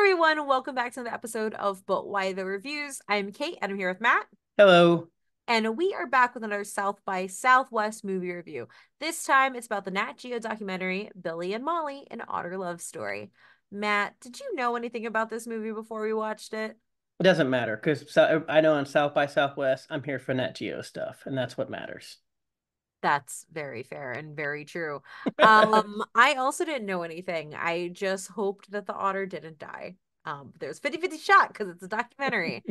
everyone, welcome back to another episode of But Why the Reviews. I'm Kate and I'm here with Matt, Hello. and we are back with another South by Southwest movie review. This time it's about the Nat Geo documentary Billy and Molly, an Otter Love Story. Matt, did you know anything about this movie before we watched it? It doesn't matter because I know on South by Southwest, I'm here for Nat Geo stuff, and that's what matters. That's very fair and very true. I also didn't know anything. I just hoped that the otter didn't die. There's 50-50 shot because it's a documentary.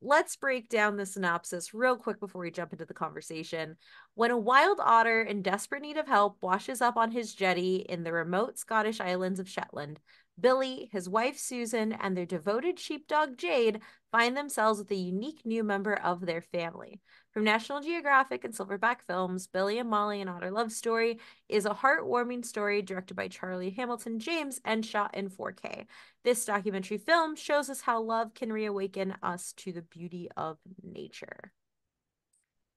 Let's break down the synopsis real quick before we jump into the conversation. When a wild otter in desperate need of help washes up on his jetty in the remote Scottish islands of Shetland, Billy, his wife Susan, and their devoted sheepdog Jade find themselves with a unique new member of their family. From National Geographic and Silverback Films, Billy and Molly, an Otter Love Story is a heartwarming story directed by Charlie Hamilton James and shot in 4K. This documentary film shows us how love can reawaken us to the beauty of nature.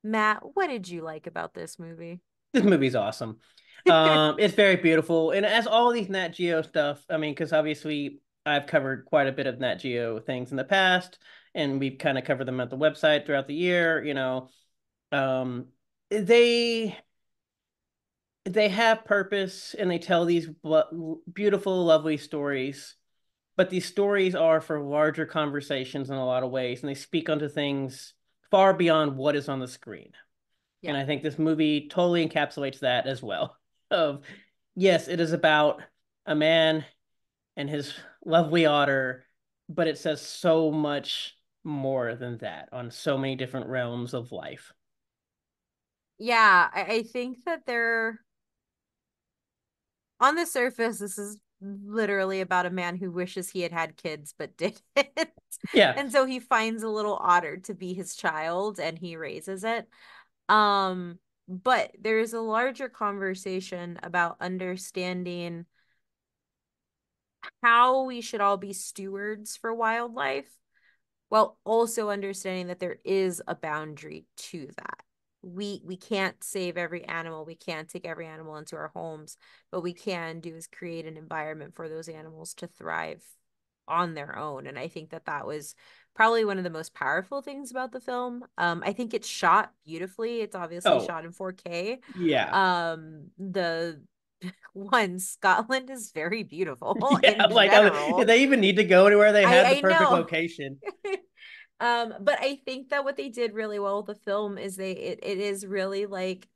Matt, what did you like about this movie? This movie's awesome. It's very beautiful, and as all these Nat Geo stuff, I mean, because obviously I've covered quite a bit of Nat Geo things in the past, and we've kind of covered them at the website throughout the year. Um, they they have purpose, and they tell these beautiful, lovely stories. But these stories are for larger conversations in a lot of ways, and they speak onto things far beyond what is on the screen. Yeah. And I think this movie totally encapsulates that as well. Of yes, it is about a man and his lovely otter, but it says so much more than that on so many different realms of life. Yeah, I think that they're on the surface, this is literally about a man who wishes he had had kids but didn't. Yeah. And so he finds a little otter to be his child and he raises it. But there's a larger conversation about understanding how we should all be stewards for wildlife while also understanding that there is a boundary to that. We can't save every animal. We can't take every animal into our homes. But we can do is create an environment for those animals to thrive on their own. And I think that that was probably one of the most powerful things about the film. I think it's shot beautifully. It's obviously Oh, shot in 4K. yeah. The one, Scotland is very beautiful Yeah. in Like, did general. they even need to go anywhere? They had the I perfect know. location. But I think that what they did really well with the film is it is really like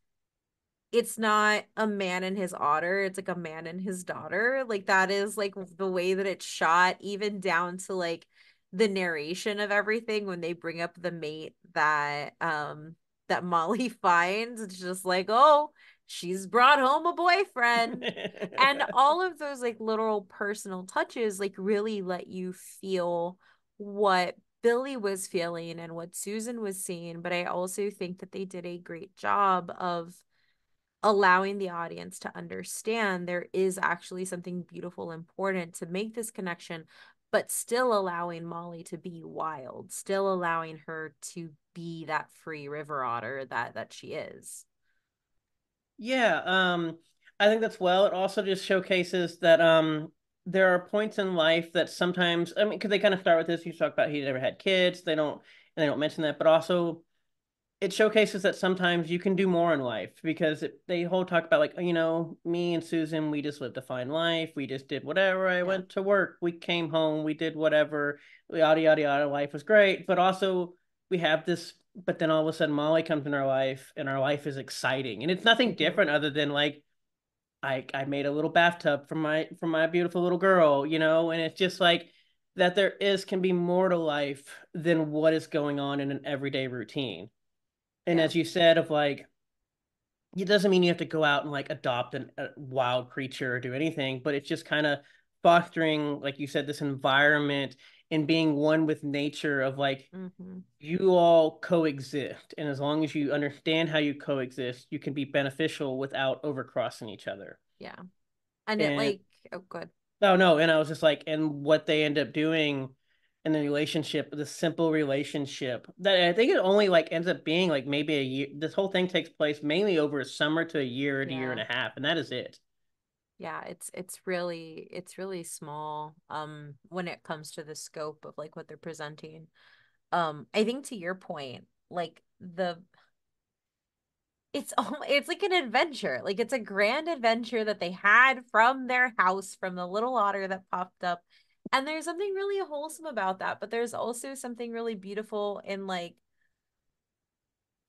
it's not a man and his otter, it's like a man and his daughter. Like that is like the way that it's shot, even down to like the narration of everything when they bring up the mate that Molly finds. It's just like, oh, she's brought home a boyfriend. And all of those like little personal touches like really let you feel what Billy was feeling and what Susan was seeing. But I also think that they did a great job of allowing the audience to understand there is actually something beautiful, important to make this connection, but still allowing Molly to be wild, still allowing her to be that free river otter that she is. Yeah, I think that's well. It also just showcases that there are points in life that sometimes I mean, because they kind of start with this, you talk about he never had kids, they don't mention that, but also it showcases that sometimes you can do more in life because they whole talk about like, me and Susan, we just lived a fine life. We just did whatever. I Yeah. went to work, we came home, we did whatever, yada yada yada. Life was great, but also we have this. But then all of a sudden, Molly comes in our life, and our life is exciting, and it's nothing Mm-hmm. different other than like I made a little bathtub for my beautiful little girl, and it's just like that there is can be more to life than what is going on in an everyday routine. And Yeah. as you said, of like, it doesn't mean you have to go out and like adopt a wild creature or do anything, but it's just kind of fostering, like you said, this environment and being one with nature of like Mm-hmm. you all coexist. And as long as you understand how you coexist, you can be beneficial without overcrossing each other. Yeah. And it And like, oh, good. oh no, and I was just like, and what they end up doing in the relationship, the simple relationship that I think it only like ends up being like maybe a year. This whole thing takes place mainly over a summer to a year and Yeah. a half, and that is it. Yeah, it's really small when it comes to the scope of like what they're presenting. I think to your point, like it's like an adventure. Like it's a grand adventure that they had from their house from the little otter that popped up. And there's something really wholesome about that, but there's also something really beautiful in like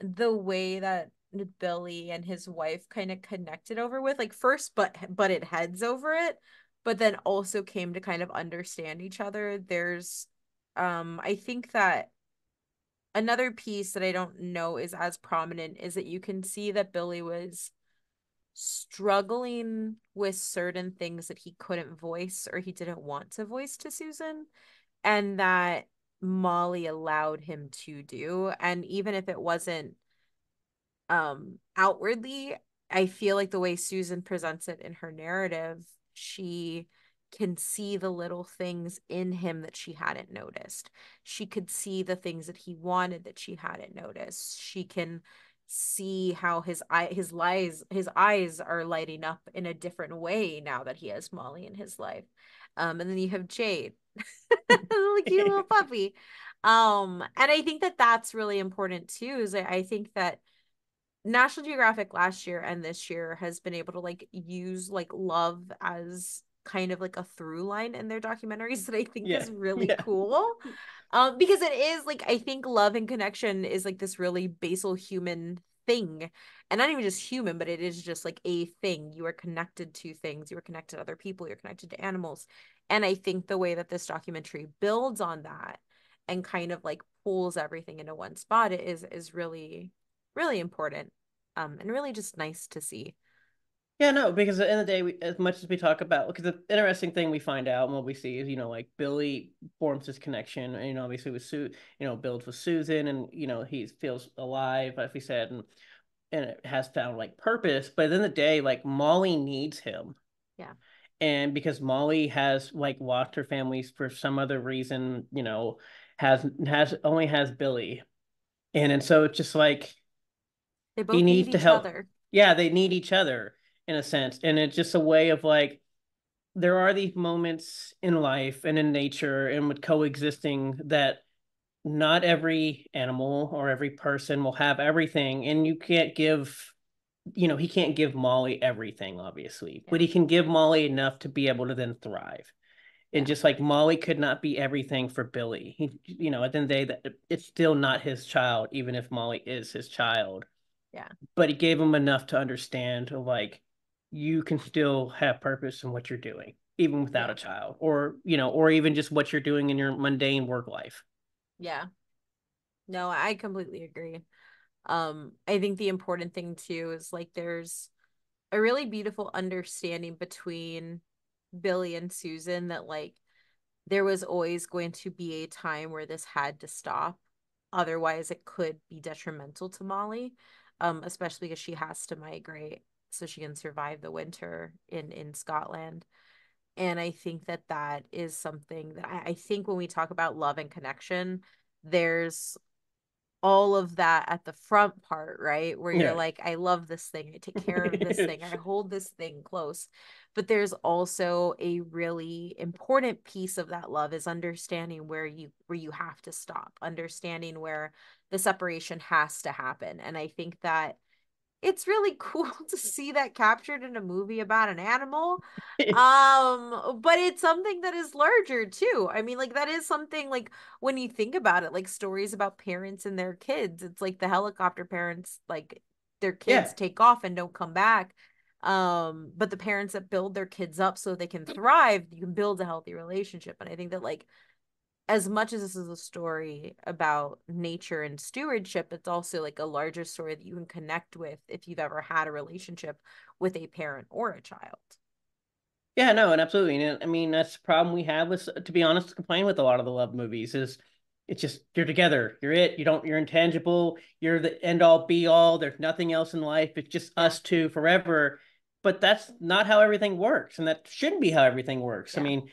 the way that Billy and his wife kind of connected over with like first but it heads over it, but then also came to kind of understand each other. There's I think that another piece that I don't know is as prominent is that you can see that Billy was struggling with certain things that he couldn't voice or he didn't want to voice to Susan, and that Molly allowed him to do. And even if it wasn't outwardly, I feel like the way Susan presents it in her narrative, she can see the little things in him that she hadn't noticed. She could see the things that he wanted that she hadn't noticed. She can see how his eyes are lighting up in a different way now that he has Molly in his life. And then you have Jade, the cute little puppy. And I think that that's really important too. Is I think that National Geographic last year and this year has been able to like use like love as kind of like a through line in their documentaries that I think Yeah, is really yeah, cool. Because it is like I think love and connection is like this really basal human thing. And not even just human, but it is just like a thing. You are connected to things, you are connected to other people, you're connected to animals. And I think the way that this documentary builds on that and kind of like pulls everything into one spot is really, really important. And really just nice to see. yeah. No, because at the end of the day, as much as we talk about, because the interesting thing we find out and what we see is, like Billy forms this connection, and obviously with Sue, builds with Susan, and he feels alive, like we said, and it has found like purpose. But at the end of the day, like Molly needs him, Yeah. and because Molly has like lost her families for some other reason, has Billy, and so it's just like They he both need needs to each help. other. Yeah, they need each other in a sense, and it's just a way of like there are these moments in life and in nature and with coexisting that not every animal or every person will have everything, and you can't give he can't give Molly everything, obviously, but Yeah. he can give Molly enough to be able to then thrive. And Yeah. just like Molly could not be everything for Billy, at the end of the day, that it's still not his child, even if Molly is his child. Yeah. But he gave him enough to understand, like, you can still have purpose in what you're doing, even without a Yeah. child, or even just what you're doing in your mundane work life. Yeah. No, I completely agree. I think the important thing too is like there's a really beautiful understanding between Billy and Susan that like there was always going to be a time where this had to stop. Otherwise, it could be detrimental to Molly, especially because she has to migrate so she can survive the winter in Scotland. And I think that that is something that I think when we talk about love and connection, there's all of that at the front part, right? Where you're Yeah. like, I love this thing. I take care of this thing. I hold this thing close. But there's also a really important piece of that love is understanding where you have to stop, understanding where the separation has to happen. And I think that it's really cool to see that captured in a movie about an animal. But it's something that is larger too. I mean, like that is something like when you think about it, like stories about parents and their kids, it's like the helicopter parents, like their Yeah. kids take off and don't come back. But the parents that build their kids up so they can thrive, you can build a healthy relationship. And I think that like as much as this is a story about nature and stewardship, it's also like a larger story that you can connect with if you've ever had a relationship with a parent or a child. Yeah, no, and absolutely. And I mean, that's the problem we have with, to be honest, complain with a lot of the love movies is it's just you're together. You're it. You're intangible. You're the end all be all. There's nothing else in life. It's just Yeah. us two forever. But that's not how everything works. And that shouldn't be how everything works. I Yeah. mean,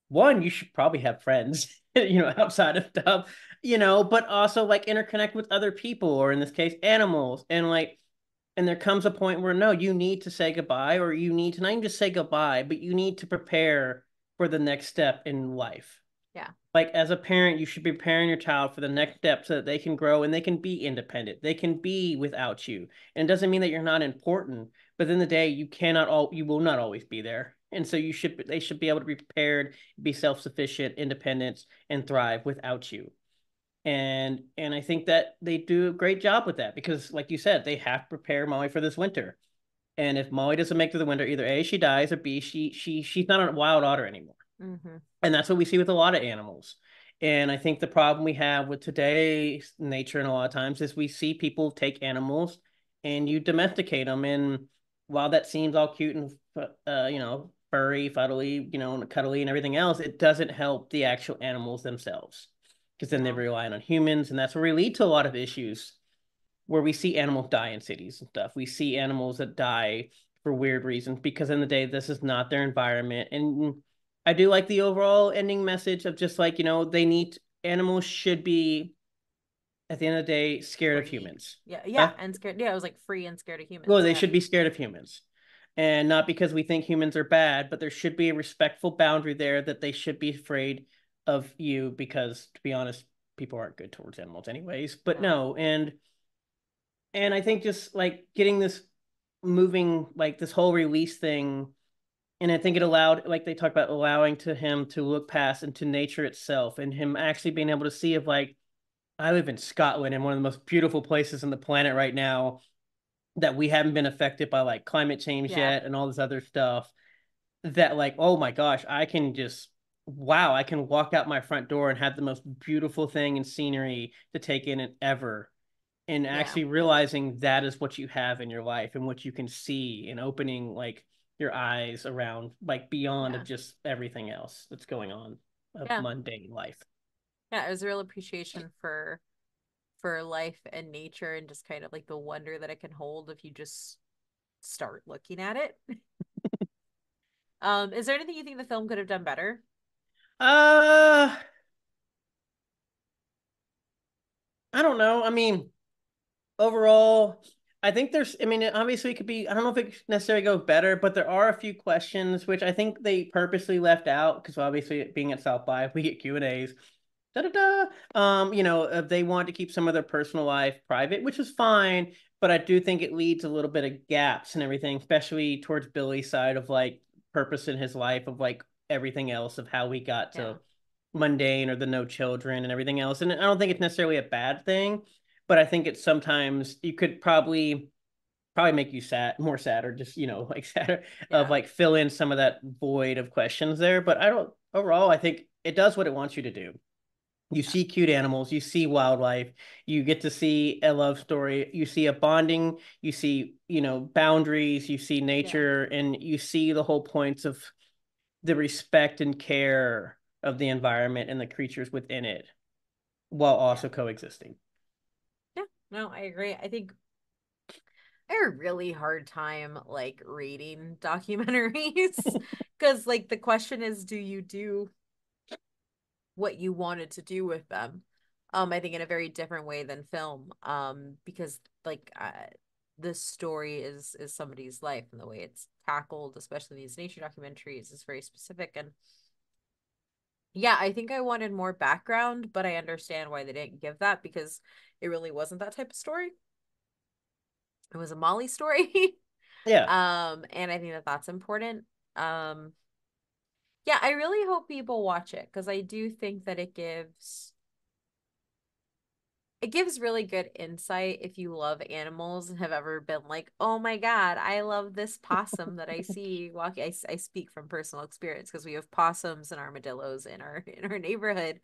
one, you should probably have friends, outside of stuff, but also like interconnect with other people, or in this case, animals. And like And there comes a point where no, you need to say goodbye, or you need to not even just say goodbye, but you need to prepare for the next step in life. Yeah. Like as a parent, you should be preparing your child for the next step so that they can grow and they can be independent. They can be without you. And it doesn't mean that you're not important, but in the day you will not always be there. And so they should be able to be prepared, be self-sufficient, independent, and thrive without you. And I think that they do a great job with that because, like you said, they have to prepare Molly for this winter. And if Molly doesn't make it through the winter, either A, she dies, or B, she's not a wild otter anymore. Mm-hmm. And that's what we see with a lot of animals. And I think the problem we have with today's nature and a lot of times is we see people take animals and you domesticate them. And while that seems all cute and furry, fuddly, and cuddly and everything else, it doesn't help the actual animals themselves because then they're No. relying on humans, and that's where we lead to a lot of issues where we see animals die in cities and stuff. We see animals that die for weird reasons because in the day this is not their environment. And I do like the overall ending message of just like, they need animals should be at the end of the day scared of Free. humans. Yeah, yeah, Huh? and scared. Yeah, it was like free and scared of Well, humans. they Yeah. should be scared of humans. And not because we think humans are bad, but there should be a respectful boundary there that they should be afraid of you because to be honest, people aren't good towards animals anyways. But No. no, and I think just like getting this moving, like this whole release thing, and I think it allowed, like they talk about allowing to him to look past into nature itself, and him actually being able to see if like I live in Scotland and one of the most beautiful places on the planet right now that we haven't been affected by like climate change Yeah. yet and all this other stuff. That like, oh my gosh, I can just wow, I can walk out my front door and have the most beautiful thing and scenery to take in and ever, and Yeah. actually realizing that is what you have in your life and what you can see, and opening like your eyes around like beyond of Yeah. just everything else that's going on of Yeah. mundane life. Yeah. It was a real appreciation for life and nature and just kind of like the wonder that it can hold if you just start looking at it. Is there anything you think the film could have done better? uh I don't know. I mean, overall, I think I mean, obviously it could be, I don't know if it necessarily goes better, but there are a few questions which I think they purposely left out because obviously being at South by, we get Q&As. Da da da. They want to keep some of their personal life private, which is fine, but I do think it leads a little bit of gaps and everything, especially towards Billy's side of like purpose in his life of like everything else of how we got Yeah. to mundane or the no children and everything else. And I don't think it's necessarily a bad thing, but I think it's sometimes you could probably make you sad, more sad, or just like sadder of Yeah. like fill in some of that void of questions there. But I don't overall. I think it does what it wants you to do. You Yeah. see cute animals, you see wildlife, you get to see a love story, you see a bonding, you see boundaries, you see Yeah. nature, and you see the whole points of the respect and care of the environment and the creatures within it while Yeah. also coexisting. Yeah. No, I agree. I think I had a really hard time like reading documentaries because like the question is, do you do what you wanted to do with them? I think in a very different way than film. Because like the story is somebody's life and the way it's tackled, especially these nature documentaries, is very specific. And yeah, I think I wanted more background, but I understand why they didn't give that because it really wasn't that type of story. It was a Molly story. Yeah. And I think that that's important. Um, yeah, I really hope people watch it because I do think that it gives really good insight if you love animals and have ever been like, oh my God, I love this possum that I see walking. I speak from personal experience because we have possums and armadillos in our neighborhood.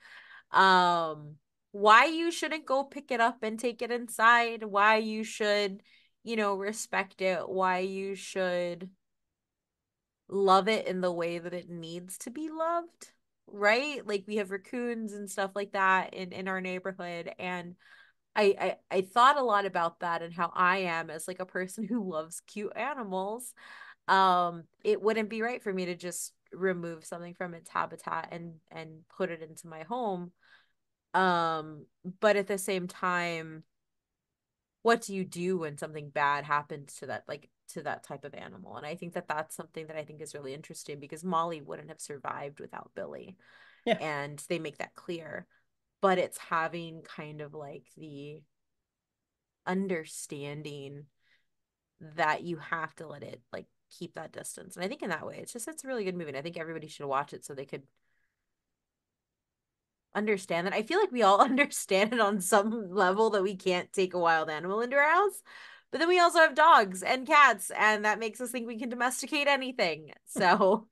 Um, why you shouldn't go pick it up and take it inside, why you should, respect it, why you should love it in the way that it needs to be loved, right? Like we have raccoons and stuff like that in our neighborhood, and I thought a lot about that and how I am as like a person who loves cute animals. It wouldn't be right for me to just remove something from its habitat and put it into my home. But at the same time, what do you do when something bad happens to that, like to that type of animal? And I think that that's something that I think is really interesting because Molly wouldn't have survived without Billy, Yeah. and they make that clear. But it's having kind of like the understanding that you have to let it like keep that distance. And I think in that way, it's a really good movie. And I think everybody should watch it so they could understand that. I feel like we all understand it on some level that we can't take a wild animal into our house. But then we also have dogs and cats, and that makes us think we can domesticate anything. So,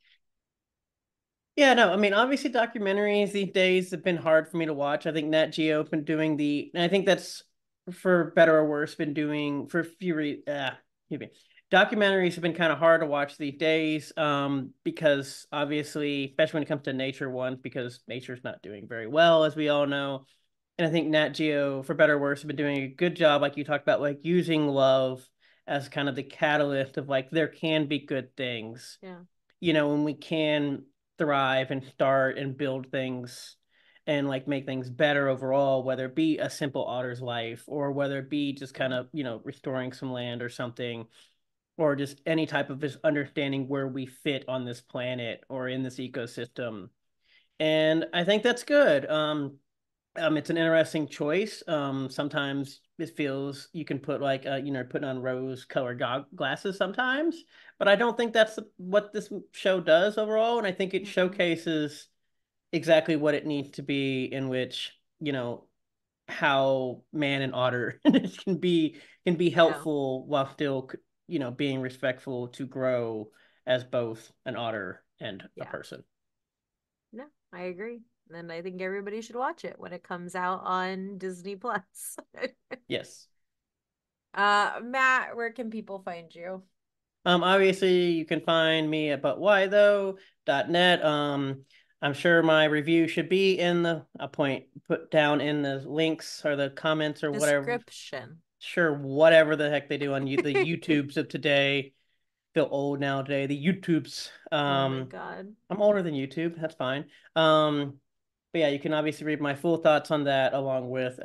Yeah, no, I mean, obviously documentaries these days have been hard for me to watch. I think Nat Geo been doing and I think that's for better or worse, been doing for a few excuse me. Documentaries have been kind of hard to watch these days, because obviously, especially when it comes to nature ones, because nature's not doing very well, as we all know. And I think Nat Geo, for better or worse, have been doing a good job, like you talked about, like using love as kind of the catalyst of like there can be good things, yeah. when we can thrive and start and build things and like make things better overall, whether it be a simple otter's life or whether it be just kind Yeah. of, restoring some land or something, or just any type of just understanding where we fit on this planet or in this ecosystem. And I think that's good. It's an interesting choice. Sometimes it feels you can put like putting on rose-colored glasses sometimes, but I don't think that's what this show does overall. And I think it Mm-mm. showcases exactly what it needs to be, in which how man and otter can be Yeah. helpful while still being respectful to grow as both an otter and a Yeah. person. No, I agree. And I think everybody should watch it when it comes out on Disney Plus. Yes. Matt, where can people find you? Obviously you can find me at butwhythough.net. I'm sure my review should be in the I'll put down in the links or the comments or whatever. Description. Sure, whatever the heck they do on the YouTubes of today. Feel old now today. The YouTubes. Oh my God. I'm older than YouTube. That's fine. But yeah, you can obviously read my full thoughts on that, along with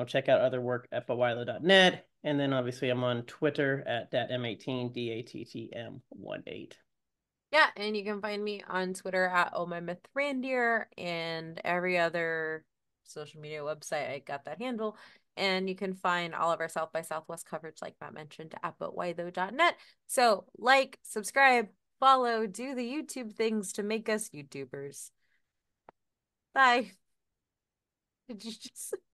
check out other work at butwhythough.net. And then obviously I'm on Twitter at datm18, DATTM18. Yeah, and you can find me on Twitter at Oh My Myth Reindeer and every other social media website. I got that handle. And you can find all of our South by Southwest coverage, like Matt mentioned, at butwhythough.net. So like, subscribe, follow, do the YouTube things to make us YouTubers. Bye. Did you just